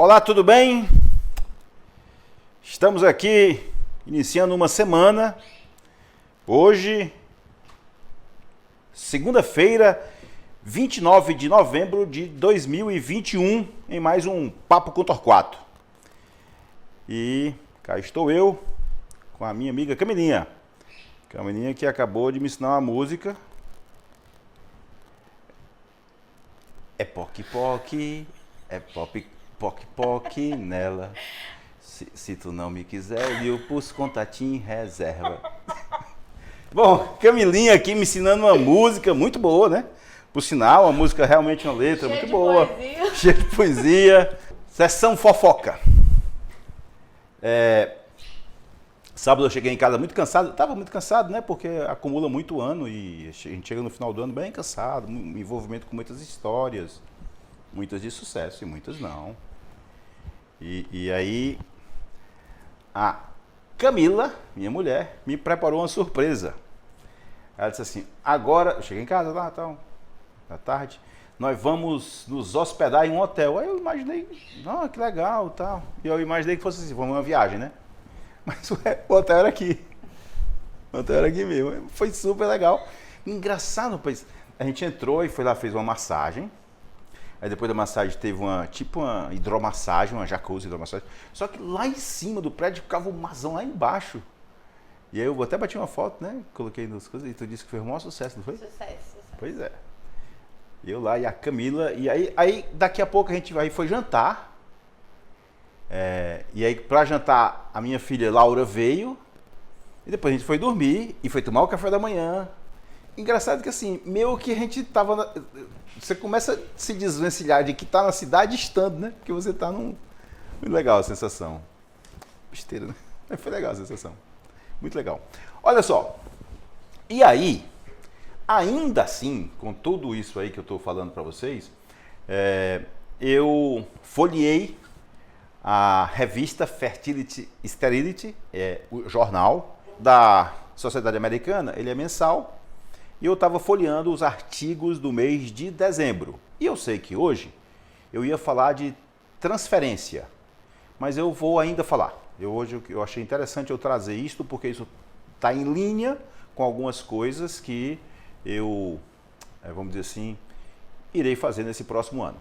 Olá, tudo bem? Estamos aqui iniciando uma semana. Hoje, segunda-feira, 29 de novembro de 2021, em mais um Papo com Torquato. E cá estou eu com a minha amiga Camilinha. Camilinha que acabou de me ensinar uma música. É poc-poc, é poc-poc nela. Se tu não me quiser, eu pus contatinho em reserva. Bom, Camilinha aqui me ensinando uma música muito boa, né? Por sinal, uma música realmente uma letra muito boa. Poesia. Cheia de poesia. Sessão fofoca. Sábado eu cheguei em casa muito cansado. Estava muito cansado, né? Porque acumula muito ano e a gente chega no final do ano bem cansado. Envolvimento com muitas histórias. Muitas de sucesso e muitas não. E aí, a Camila, minha mulher, me preparou uma surpresa. Ela disse assim, agora, eu cheguei em casa lá, tal, da tarde, nós vamos nos hospedar em um hotel. Aí eu imaginei, que legal, tal. E eu imaginei que fosse assim, vamos uma viagem, né? Mas o hotel era aqui. O hotel era aqui mesmo. Foi super legal. Engraçado, pois a gente entrou e foi lá, fez uma massagem. Aí depois da massagem teve uma hidromassagem, uma jacuzzi hidromassagem. Só que lá em cima do prédio ficava um marzão lá embaixo. E aí eu até bati uma foto, né? Coloquei nas coisas e tu disse que foi o maior sucesso, não foi? Sucesso. Pois é. Eu lá e a Camila. E aí daqui a pouco a gente foi jantar. E aí pra jantar a minha filha Laura veio. E depois a gente foi dormir e foi tomar o café da manhã. Engraçado que assim, meio que a gente tava... Você começa a se desvencilhar de que tá na cidade estando, né? Porque você tá num... Muito legal a sensação. Besteira, né? Mas foi legal a sensação. Muito legal. Olha só. E aí, ainda assim, com tudo isso aí que eu tô falando para vocês, eu folheei a revista Fertility Sterility, o jornal da Sociedade Americana, ele é mensal. E eu estava folheando os artigos do mês de dezembro. E eu sei que hoje eu ia falar de transferência, mas eu vou ainda falar. Hoje eu achei interessante eu trazer isto, porque isso está em linha com algumas coisas que eu, vamos dizer assim, irei fazer nesse próximo ano.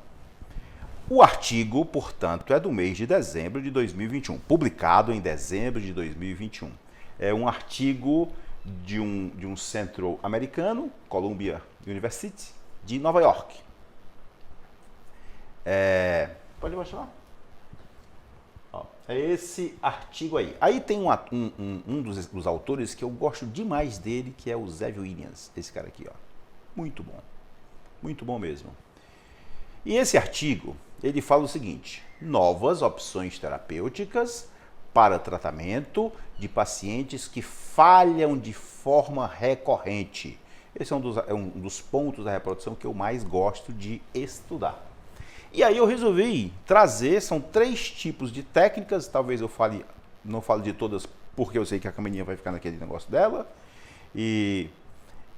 O artigo, portanto, é do mês de dezembro de 2021, publicado em dezembro de 2021. É um artigo de um centro americano, Columbia University, de Nova York. Pode mostrar? É esse artigo aí. Aí tem um dos autores que eu gosto demais dele, que é o Zev Williams, esse cara aqui, ó. Muito bom. Muito bom mesmo. E esse artigo, ele fala o seguinte: novas opções terapêuticas para tratamento de pacientes que falham de forma recorrente. Esse é um dos pontos da reprodução que eu mais gosto de estudar. E aí eu resolvi trazer, são 3 tipos de técnicas, talvez eu não fale de todas, porque eu sei que a Camilinha vai ficar naquele negócio dela,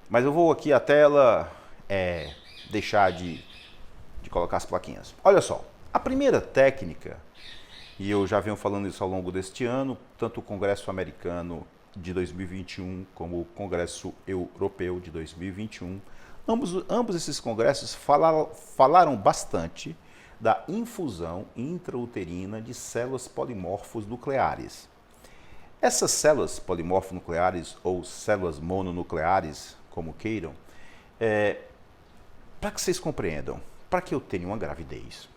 mas eu vou aqui até ela deixar de colocar as plaquinhas. Olha só, a primeira técnica, e eu já venho falando isso ao longo deste ano, tanto o Congresso Americano de 2021 como o Congresso Europeu de 2021, ambos esses congressos falaram bastante da infusão intrauterina de células polimorfos nucleares. Essas células polimorfos nucleares ou células mononucleares, como queiram, para que vocês compreendam, para que eu tenha uma gravidez,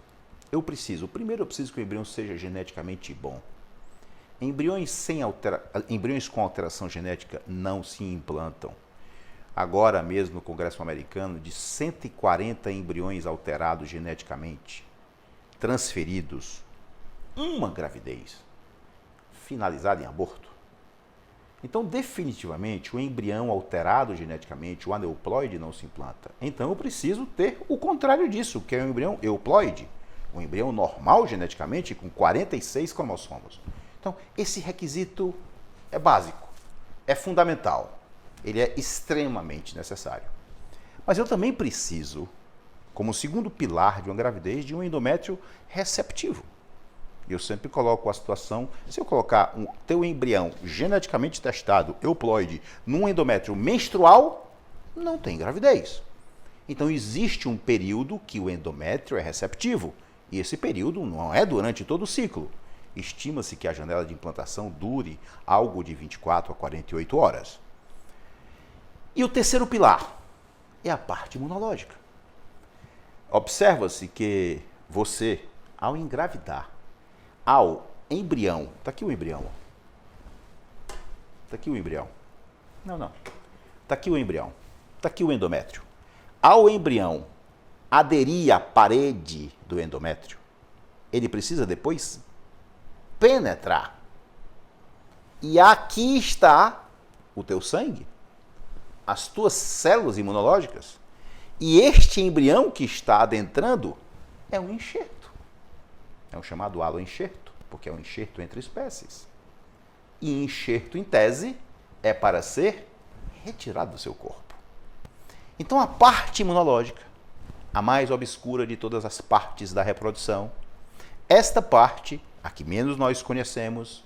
primeiro eu preciso que o embrião seja geneticamente bom. Embriões com alteração genética não se implantam. Agora mesmo no Congresso Americano, de 140 embriões alterados geneticamente, transferidos, uma gravidez finalizada em aborto. Então, definitivamente, o embrião alterado geneticamente, o aneuploide, não se implanta. Então, eu preciso ter o contrário disso, que é o embrião euploide, um embrião normal geneticamente com 46 cromossomos. Então, esse requisito é básico, é fundamental, ele é extremamente necessário. Mas eu também preciso, como segundo pilar de uma gravidez, de um endométrio receptivo. Eu sempre coloco a situação, se eu colocar um teu embrião geneticamente testado, euploide, num endométrio menstrual, não tem gravidez. Então existe um período que o endométrio é receptivo, e esse período não é durante todo o ciclo. Estima-se que a janela de implantação dure algo de 24 a 48 horas. E o terceiro pilar é a parte imunológica. Observa-se que você, ao engravidar, ao embrião, está aqui o embrião, está aqui o embrião, está aqui o embrião, está aqui o endométrio. Ao embrião aderir à parede do endométrio, ele precisa depois penetrar. E aqui está o teu sangue, as tuas células imunológicas, e este embrião que está adentrando é um enxerto. É um chamado haloenxerto, porque é um enxerto entre espécies. E enxerto, em tese, é para ser retirado do seu corpo. Então, a parte imunológica, a mais obscura de todas as partes da reprodução, esta parte, a que menos nós conhecemos,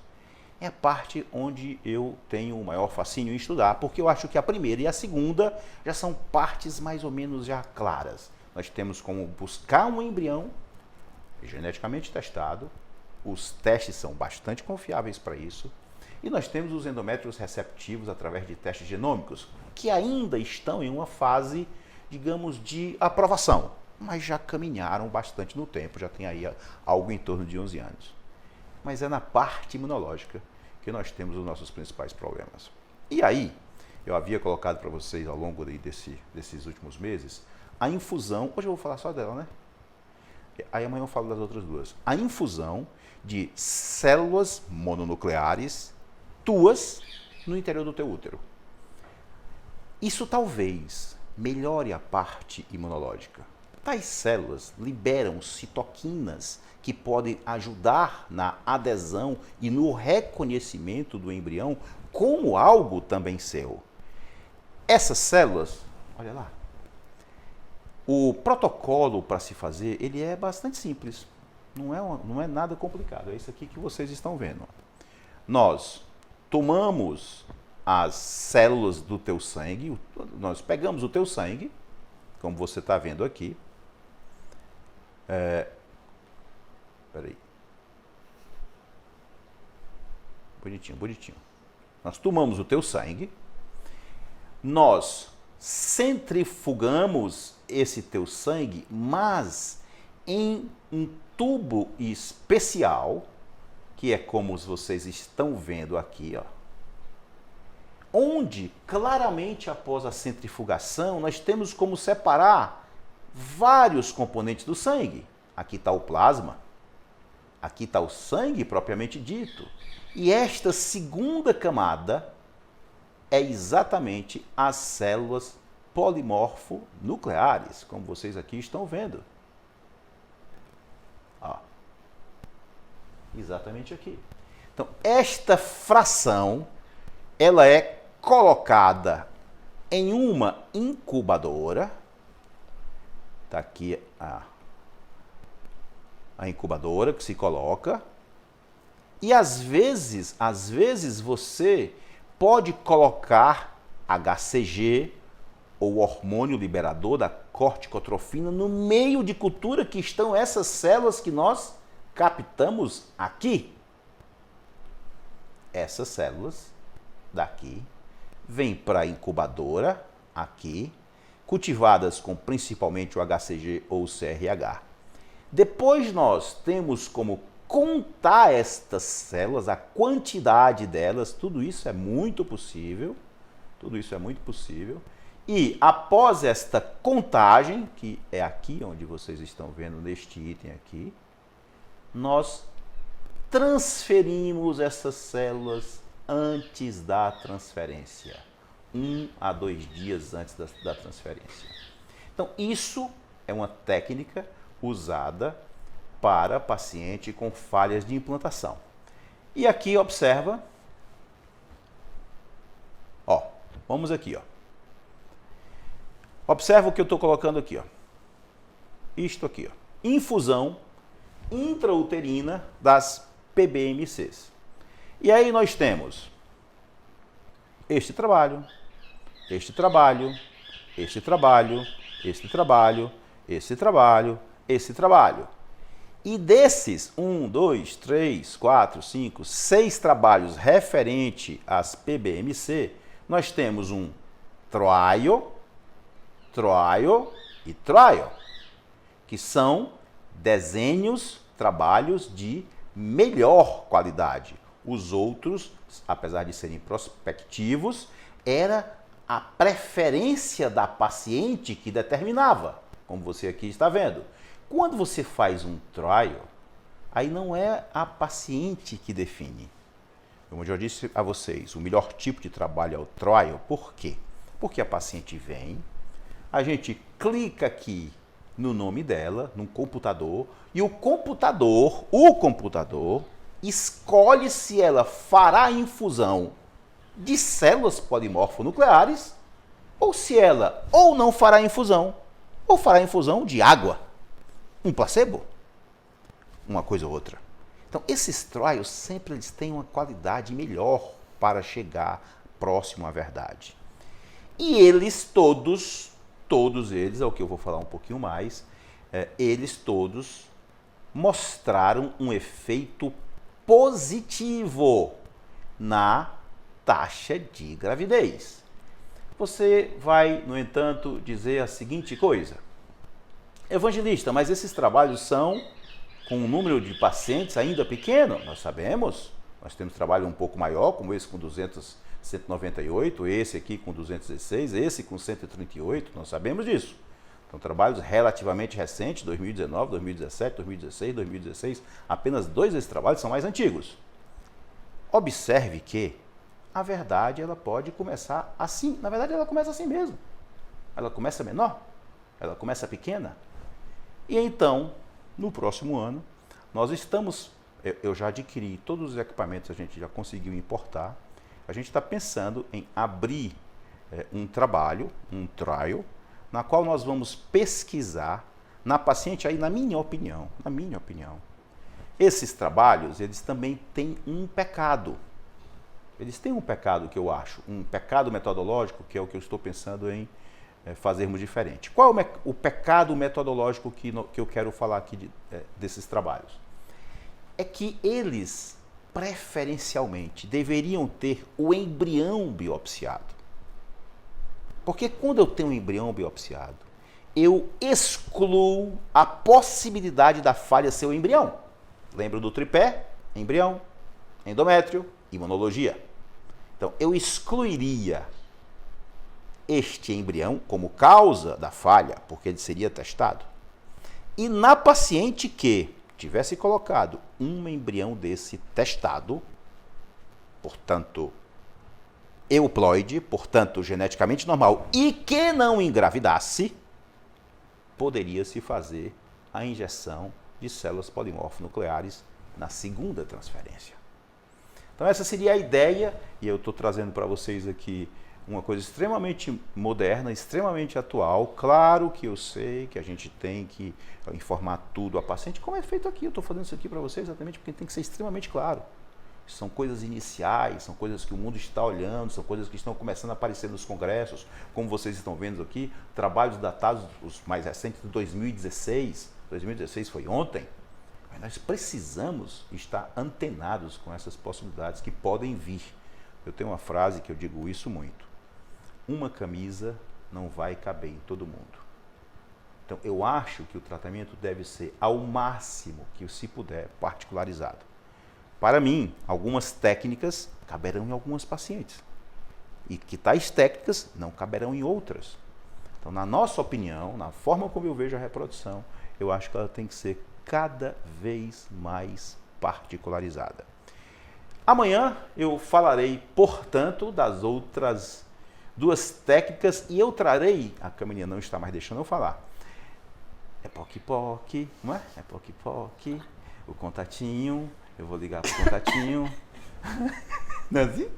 é a parte onde eu tenho o maior fascínio em estudar, porque eu acho que a primeira e a segunda já são partes mais ou menos já claras. Nós temos como buscar um embrião geneticamente testado, os testes são bastante confiáveis para isso, e nós temos os endométrios receptivos através de testes genômicos, que ainda estão em uma fase, digamos, de aprovação, mas já caminharam bastante no tempo, já tem aí algo em torno de 11 anos. Mas é na parte imunológica que nós temos os nossos principais problemas. E aí, eu havia colocado para vocês ao longo desses últimos meses, a infusão, hoje eu vou falar só dela, né? Aí amanhã eu falo das outras duas. A infusão de células mononucleares tuas no interior do teu útero. Isso talvez melhore a parte imunológica. Tais células liberam citoquinas que podem ajudar na adesão e no reconhecimento do embrião como algo também seu. Essas células, olha lá, o protocolo para se fazer, ele é bastante simples, não é nada complicado, é isso aqui que vocês estão vendo. Nós tomamos as células do teu sangue, nós pegamos o teu sangue, como você está vendo aqui, peraí, bonitinho. Nós tomamos o teu sangue, nós centrifugamos esse teu sangue, mas em um tubo especial, que é como vocês estão vendo aqui, ó, onde claramente após a centrifugação nós temos como separar vários componentes do sangue. Aqui está o plasma, aqui está o sangue propriamente dito, e esta segunda camada é exatamente as células polimorfonucleares, como vocês aqui estão vendo. Ó, exatamente aqui. Então, esta fração, ela é colocada em uma incubadora. Está aqui a incubadora que se coloca. E às vezes você pode colocar HCG, ou hormônio liberador da corticotrofina, no meio de cultura que estão essas células que nós captamos aqui. Essas células daqui vêm para a incubadora aqui, cultivadas com principalmente o HCG ou o CRH. Depois nós temos como contar estas células, a quantidade delas, tudo isso é muito possível, E após esta contagem, que é aqui onde vocês estão vendo neste item aqui, nós transferimos essas células antes da transferência, 1 a 2 dias antes da transferência. Então, isso é uma técnica usada para paciente com falhas de implantação. E aqui, observa, ó, vamos aqui, ó. Observa o que eu estou colocando aqui, ó. Isto aqui, ó. Infusão intrauterina das PBMCs. E aí nós temos este trabalho, este trabalho, este trabalho, este trabalho, este trabalho, esse trabalho. E desses 1, 2, 3, 4, 5, 6 trabalhos referente às PBMC, nós temos um trial, trial e trial, que são desenhos, trabalhos de melhor qualidade. Os outros, apesar de serem prospectivos, era a preferência da paciente que determinava, como você aqui está vendo. Quando você faz um trial, aí não é a paciente que define. Como eu já disse a vocês, o melhor tipo de trabalho é o trial. Por quê? Porque a paciente vem, a gente clica aqui no nome dela, no computador, e o computador escolhe se ela fará infusão de células polimorfonucleares ou se ela ou não fará infusão, ou fará infusão de água, um placebo, uma coisa ou outra. Então, esses trials sempre eles têm uma qualidade melhor para chegar próximo à verdade. E eles todos eles, é o que eu vou falar um pouquinho mais, eles todos mostraram um efeito positivo na taxa de gravidez. Você vai, no entanto, dizer a seguinte coisa: evangelista, mas esses trabalhos são com um número de pacientes ainda pequeno? Nós sabemos, nós temos trabalho um pouco maior, como esse com 198, esse aqui com 216, esse com 138, nós sabemos disso. São trabalhos relativamente recentes, 2019, 2017, 2016, 2016, apenas 2 desses trabalhos são mais antigos. Observe que a verdade ela pode começar assim, na verdade ela começa assim mesmo. Ela começa menor, ela começa pequena. E então, no próximo ano, nós estamos, eu já adquiri todos os equipamentos, a gente já conseguiu importar, a gente está pensando em abrir um trabalho, um trial, na qual nós vamos pesquisar na paciente, aí na minha opinião, esses trabalhos, eles também têm um pecado. Eles têm um pecado que eu acho, um pecado metodológico, que é o que eu estou pensando em fazermos diferente. Qual é o pecado metodológico que eu quero falar aqui desses trabalhos? É que eles, preferencialmente, deveriam ter o embrião biopsiado. Porque quando eu tenho um embrião biopsiado, eu excluo a possibilidade da falha ser o embrião. Lembra do tripé? Embrião, endométrio, imunologia. Então, eu excluiria este embrião como causa da falha, porque ele seria testado. E na paciente que tivesse colocado um embrião desse testado, portanto, euploide, portanto, geneticamente normal, e que não engravidasse, poderia-se fazer a injeção de células polimorfonucleares na segunda transferência. Então essa seria a ideia, e eu estou trazendo para vocês aqui uma coisa extremamente moderna, extremamente atual. Claro que eu sei que a gente tem que informar tudo a paciente, como é feito aqui. Eu estou fazendo isso aqui para vocês exatamente porque tem que ser extremamente claro. São coisas iniciais, são coisas que o mundo está olhando, são coisas que estão começando a aparecer nos congressos, como vocês estão vendo aqui, trabalhos datados, os mais recentes, de 2016. 2016 foi ontem. Mas nós precisamos estar antenados com essas possibilidades que podem vir. Eu tenho uma frase que eu digo isso muito. Uma camisa não vai caber em todo mundo. Então, eu acho que o tratamento deve ser, ao máximo que se puder, particularizado. Para mim, algumas técnicas caberão em algumas pacientes. E que tais técnicas não caberão em outras. Então, na nossa opinião, na forma como eu vejo a reprodução, eu acho que ela tem que ser cada vez mais particularizada. Amanhã eu falarei, portanto, das outras 2 técnicas e eu trarei, a Camininha não está mais deixando eu falar, é POC-POC, não é? É POC-POC, o contatinho, eu vou ligar para o contatinho. Não é assim?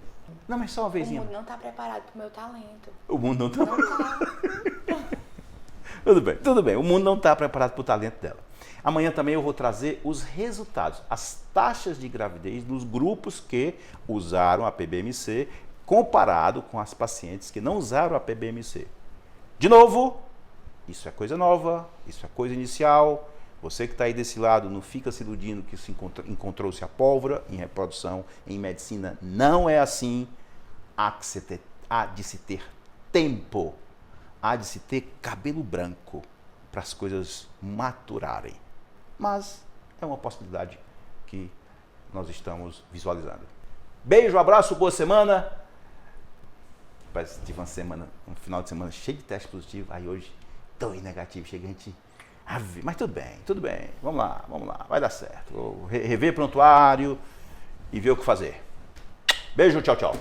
Não, mas só uma vezinha. O mundo não está preparado para o meu talento. O mundo não está. Não tá. Tudo bem. O mundo não está preparado para o talento dela. Amanhã também eu vou trazer os resultados, as taxas de gravidez nos grupos que usaram a PBMC comparado com as pacientes que não usaram a PBMC. De novo, isso é coisa nova, isso é coisa inicial. Você que está aí desse lado, não fica se iludindo que encontrou-se a pólvora em reprodução, em medicina. Não é assim. Há de se ter tempo, há de se ter cabelo branco para as coisas maturarem. Mas é uma possibilidade que nós estamos visualizando. Beijo, abraço, boa semana. Parece que tive um final de semana cheio de teste positivo. Aí hoje, 2 negativos. Chega a gente... Mas tudo bem. Vamos lá. Vai dar certo. Vou rever prontuário e ver o que fazer. Beijo, tchau.